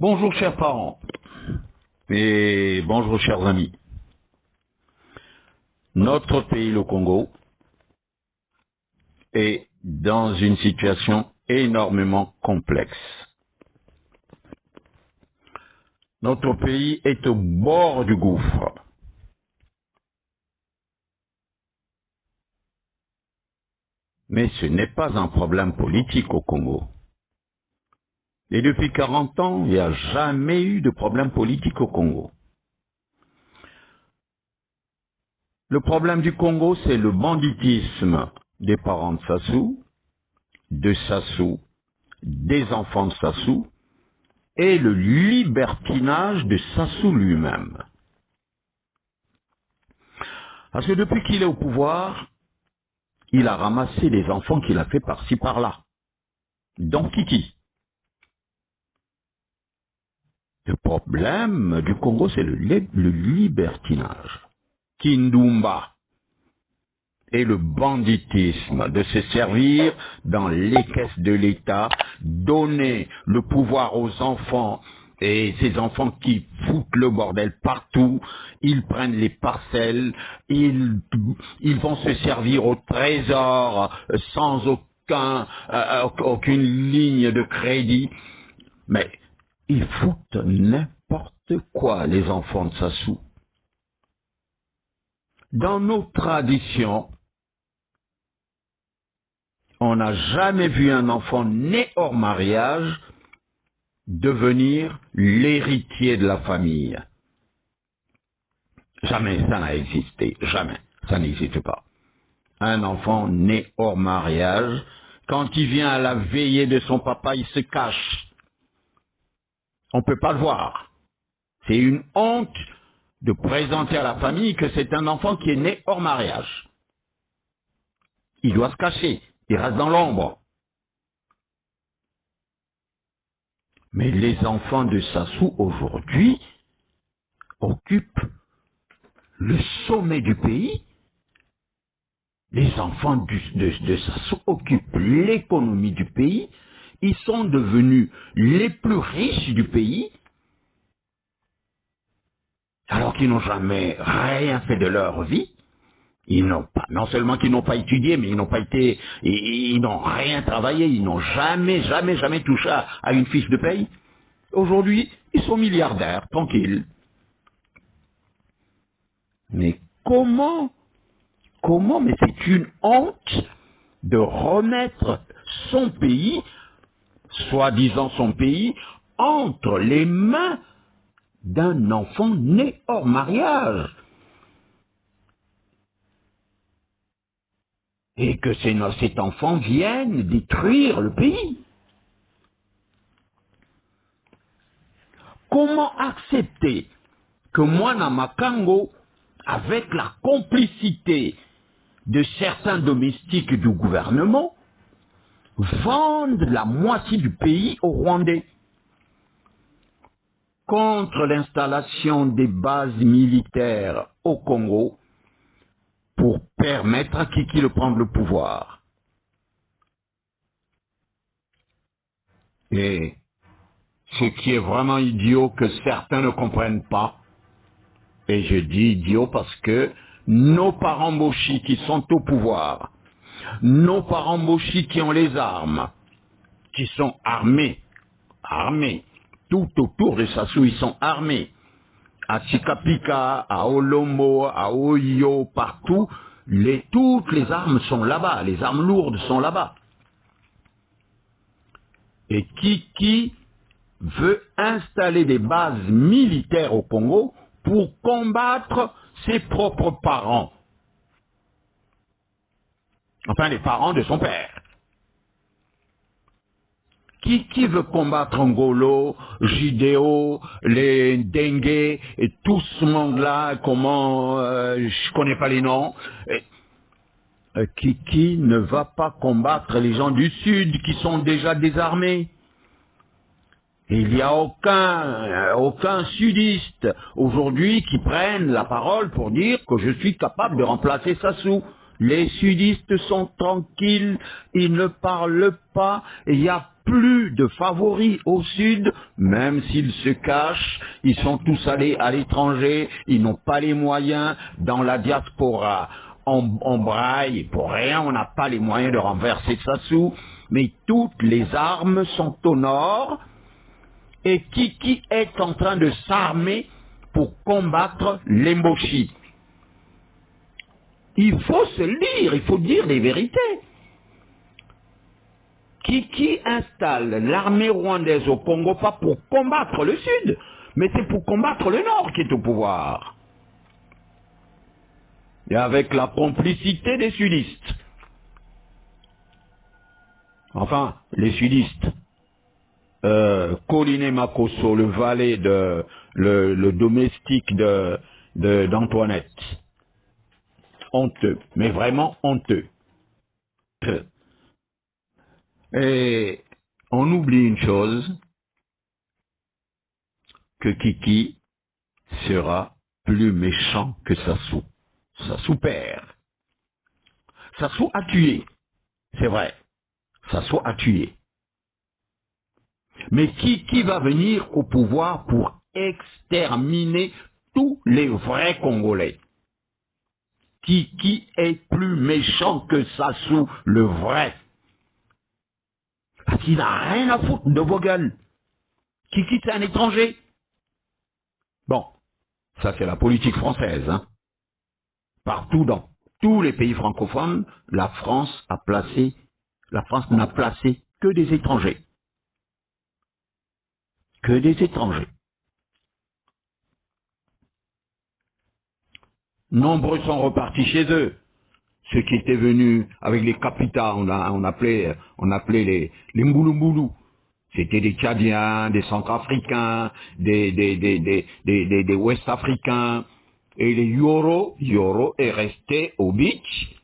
Bonjour chers parents et bonjour chers amis. Notre pays, le Congo, est dans une situation énormément complexe. Notre pays est au bord du gouffre. Mais ce n'est pas un problème politique au Congo. Et depuis 40 ans, il n'y a jamais eu de problème politique au Congo. Le problème du Congo, c'est le banditisme des parents de Sassou, des enfants de Sassou, et le libertinage de Sassou lui-même. Parce que depuis qu'il est au pouvoir, il a ramassé les enfants qu'il a fait par-ci par-là. Donc Kiki. Le problème du Congo, c'est le libertinage. Kindumba. Et le banditisme de se servir dans les caisses de l'État, donner le pouvoir aux enfants, et ces enfants qui foutent le bordel partout, ils prennent les parcelles, ils vont se servir au trésor sans aucune ligne de crédit, mais ils foutent n'importe quoi, les enfants de Sassou. Dans nos traditions, on n'a jamais vu un enfant né hors mariage devenir l'héritier de la famille. Jamais ça n'a existé, jamais, ça n'existe pas. Un enfant né hors mariage, quand il vient à la veillée de son papa, il se cache. On ne peut pas le voir. C'est une honte de présenter à la famille que c'est un enfant qui est né hors mariage. Il doit se cacher, il reste dans l'ombre. Mais les enfants de Sassou aujourd'hui occupent le sommet du pays. Les enfants de Sassou occupent l'économie du pays. Ils sont devenus les plus riches du pays, alors qu'ils n'ont jamais rien fait de leur vie. Ils n'ont pas, non seulement qu'ils n'ont pas étudié, mais ils n'ont pas été, ils n'ont rien travaillé, ils n'ont jamais touché à une fiche de paye. Aujourd'hui, ils sont milliardaires, tranquilles. Mais comment, mais c'est une honte de remettre son pays, soi-disant son pays, entre les mains d'un enfant né hors mariage. Et que cet enfant vienne détruire le pays. Comment accepter que Mwana Makango, avec la complicité de certains domestiques du gouvernement, vendent la moitié du pays aux Rwandais contre l'installation des bases militaires au Congo pour permettre à Kiki de prendre le pouvoir. Et ce qui est vraiment idiot que certains ne comprennent pas, et je dis idiot parce que nos parents Moshi qui sont au pouvoir, nos parents Moshi qui ont les armes, qui sont armés, tout autour de Sassou, ils sont armés. À Chikapika, à Olombo, à Oyo, partout, toutes les armes sont là-bas, les armes lourdes sont là-bas. Et qui veut installer des bases militaires au Congo pour combattre ses propres parents. Enfin, les parents de son père. Qui veut combattre Ngolo, Jidéo, les Dengue et tout ce monde-là, je connais pas les noms. Qui ne va pas combattre les gens du Sud qui sont déjà désarmés. Et il n'y a aucun sudiste aujourd'hui qui prenne la parole pour dire que je suis capable de remplacer Sassou. Les sudistes sont tranquilles, ils ne parlent pas, il n'y a plus de favoris au sud, même s'ils se cachent, ils sont tous allés à l'étranger, ils n'ont pas les moyens. Dans la diaspora, on braille, pour rien, on n'a pas les moyens de renverser Sassou, mais toutes les armes sont au nord, et Kiki est en train de s'armer pour combattre les Mboshi. Il faut se lire, il faut dire les vérités. Kiki installe l'armée rwandaise au Congo pas pour combattre le Sud, mais c'est pour combattre le Nord qui est au pouvoir. Et avec la complicité des sudistes. Enfin, les sudistes. Colline Makosso, le valet le domestique d'Antoinette. Honteux, mais vraiment honteux. Et on oublie une chose, que Kiki sera plus méchant que Sassou. Sassou perd. Sassou a tué, c'est vrai. Sassou a tué. Mais qui va venir au pouvoir pour exterminer tous les vrais Congolais? Qui est plus méchant que Sassou, le vrai? Parce qu'il n'a rien à foutre de vos gueules. Kiki, c'est un étranger. Bon, ça c'est la politique française. Hein. Partout dans tous les pays francophones, la France n'a placé que des étrangers. Que des étrangers. Nombreux sont repartis chez eux. Ceux qui étaient venus avec les capitas, on appelait les Mboulou. C'était des Tchadiens, des Centrafricains, des Ouest-Africains. Et les Yoro est resté au beach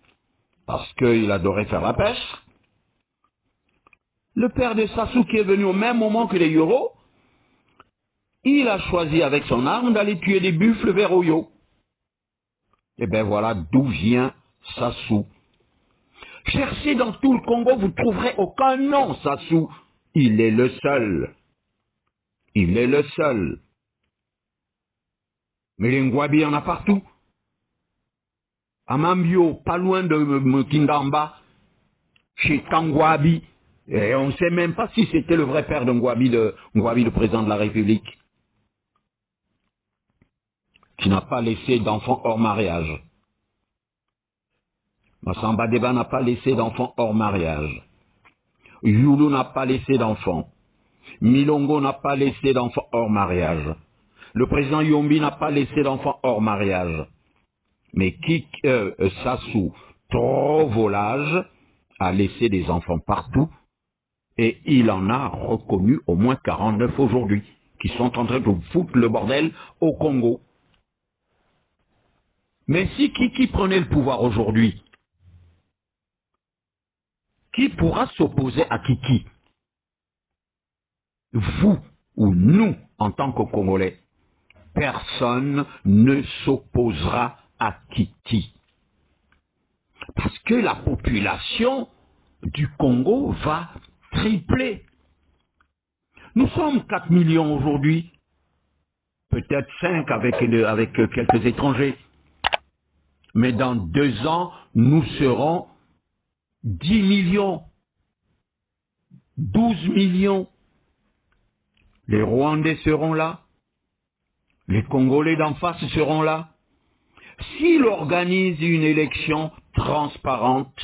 parce qu'il adorait faire la pêche. Le père de Sassou qui est venu au même moment que les Yoro, il a choisi avec son arme d'aller tuer des buffles vers Oyo. Et bien voilà d'où vient Sassou. Cherchez dans tout le Congo, vous ne trouverez aucun nom, Sassou. Il est le seul. Il est le seul. Mais les Ngwabi, il y en a partout. À Mambio, pas loin de Mkingamba, chez Kangwabi. Et on ne sait même pas si c'était le vrai père de Ngwabi, le président de la République, qui n'a pas laissé d'enfants hors mariage. Massamba Deba n'a pas laissé d'enfants hors mariage. Youlou n'a pas laissé d'enfants. Milongo n'a pas laissé d'enfants hors mariage. Le président Yombi n'a pas laissé d'enfants hors mariage. Mais Sassou, trop volage, a laissé des enfants partout et il en a reconnu au moins 49 aujourd'hui qui sont en train de foutre le bordel au Congo. Mais si Kiki prenait le pouvoir aujourd'hui, qui pourra s'opposer à Kiki? Vous ou nous, en tant que Congolais, personne ne s'opposera à Kiki. Parce que la population du Congo va tripler. Nous sommes 4 millions aujourd'hui, peut-être 5 avec quelques étrangers. Mais dans 2 ans, nous serons 10 millions, 12 millions. Les Rwandais seront là. Les Congolais d'en face seront là. S'il organise une élection transparente,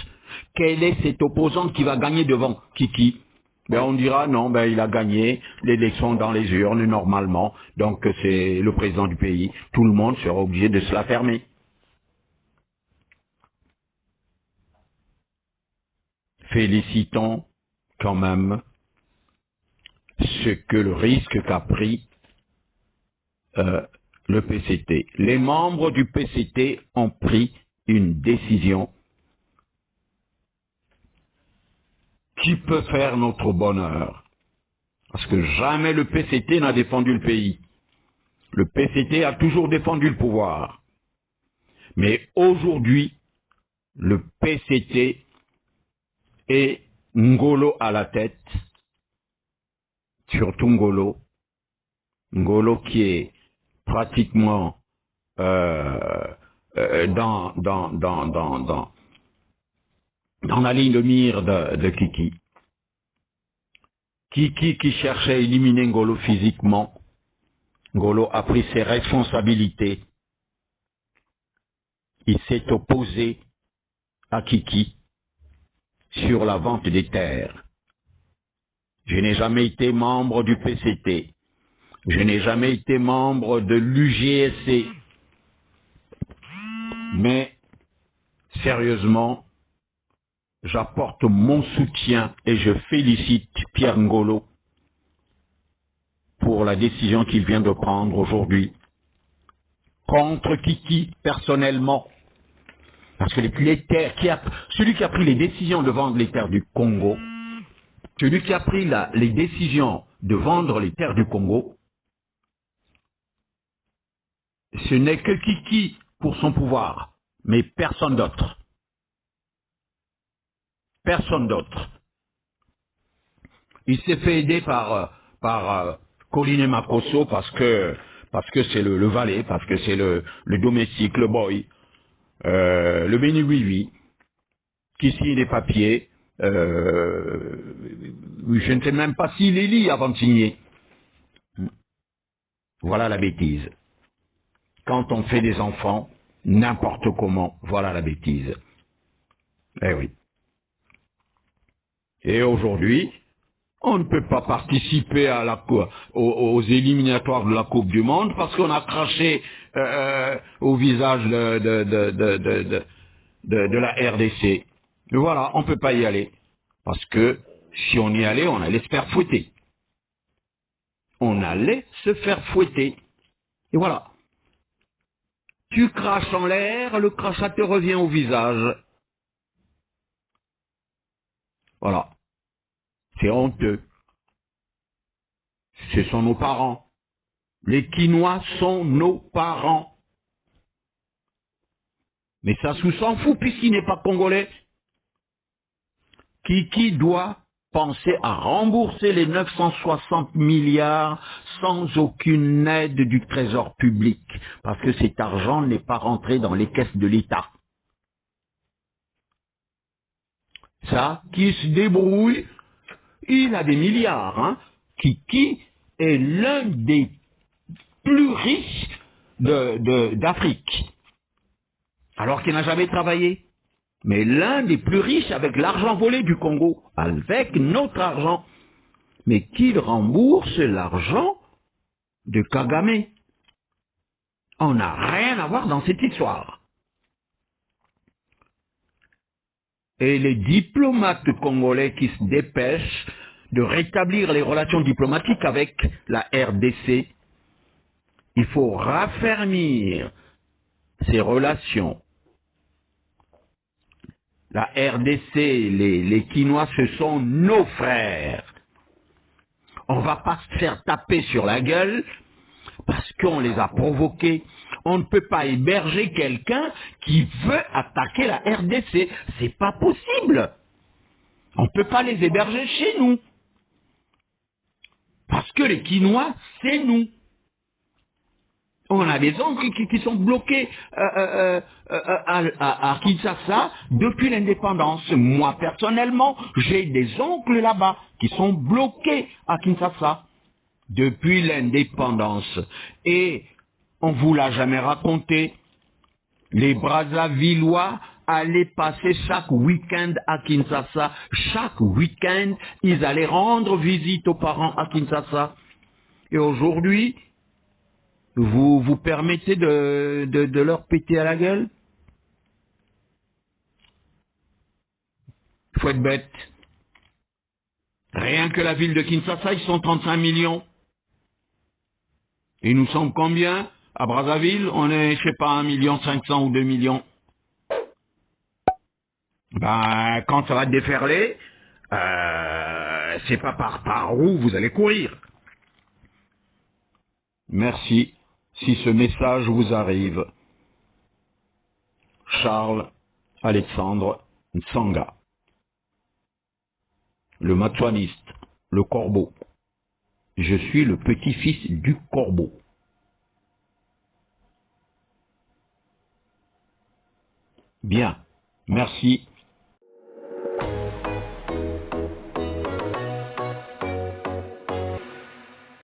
quel est cet opposant qui va gagner devant Kiki? Ben on dira non, ben il a gagné l'élection dans les urnes normalement, donc c'est le président du pays. Tout le monde sera obligé de se la fermer. Félicitons quand même le risque qu'a pris le PCT. Les membres du PCT ont pris une décision qui peut faire notre bonheur. Parce que jamais le PCT n'a défendu le pays. Le PCT a toujours défendu le pouvoir. Mais aujourd'hui, le PCT et Ngolo à la tête, surtout Ngolo. Ngolo qui est pratiquement dans la ligne de mire de Kiki. Kiki qui cherchait à éliminer Ngolo physiquement. Ngolo a pris ses responsabilités. Il s'est opposé à Kiki sur la vente des terres. Je n'ai jamais été membre du PCT. Je n'ai jamais été membre de l'UGSC. Mais, sérieusement, j'apporte mon soutien et je félicite Pierre Ngolo pour la décision qu'il vient de prendre aujourd'hui contre Kiki personnellement. Parce que les terres, celui qui a pris les décisions de vendre les terres du Congo, celui qui a pris les décisions de vendre les terres du Congo, ce n'est que Kiki pour son pouvoir, mais personne d'autre. Personne d'autre. Il s'est fait aider par Colline Makosso parce que c'est le valet, parce que c'est le domestique, le boy, le béni-oui-oui, qui signe les papiers. Je ne sais même pas s'il les lit avant de signer. Voilà la bêtise. Quand on fait des enfants, n'importe comment, voilà la bêtise. Eh oui. Et aujourd'hui, on ne peut pas participer aux éliminatoires de la Coupe du Monde parce qu'on a craché au visage de la RDC. Mais voilà, on ne peut pas y aller. Parce que si on y allait, on allait se faire fouetter. On allait se faire fouetter. Et voilà. Tu craches en l'air, le crachat te revient au visage. Voilà. C'est honteux. Ce sont nos parents. Les Quinois sont nos parents. Mais Sassou s'en fout puisqu'il n'est pas congolais. Qui doit penser à rembourser les 960 milliards sans aucune aide du trésor public, parce que cet argent n'est pas rentré dans les caisses de l'État. Ça, qui se débrouille, il a des milliards. Hein. Kiki est l'un des plus riches d'Afrique, alors qu'il n'a jamais travaillé. Mais l'un des plus riches avec l'argent volé du Congo, avec notre argent, mais qu'il rembourse l'argent de Kagame. On n'a rien à voir dans cette histoire. Et les diplomates congolais qui se dépêchent de rétablir les relations diplomatiques avec la RDC, il faut raffermir ces relations. La RDC, les Quinois, ce sont nos frères. On ne va pas se faire taper sur la gueule parce qu'on les a provoqués. On ne peut pas héberger quelqu'un qui veut attaquer la RDC. C'est pas possible. On ne peut pas les héberger chez nous. Parce que les Quinois, c'est nous. On a des oncles qui sont bloqués à Kinshasa depuis l'indépendance. Moi, personnellement, j'ai des oncles là-bas qui sont bloqués à Kinshasa depuis l'indépendance. Et on ne vous l'a jamais raconté. Les Brazzavillois allaient passer chaque week-end à Kinshasa. Chaque week-end, ils allaient rendre visite aux parents à Kinshasa. Et aujourd'hui, vous vous permettez de leur péter à la gueule? Faut être bête. Rien que la ville de Kinshasa, ils sont 35 millions. Et nous sommes combien? À Brazzaville, on est, je sais pas, 1,5 million ou 2 millions. Ben, quand ça va déferler, c'est pas par où vous allez courir. Merci. Si ce message vous arrive, Charles, Alexandre Nsanga. Le matouaniste, le corbeau. Je suis le petit-fils du corbeau. Bien, merci.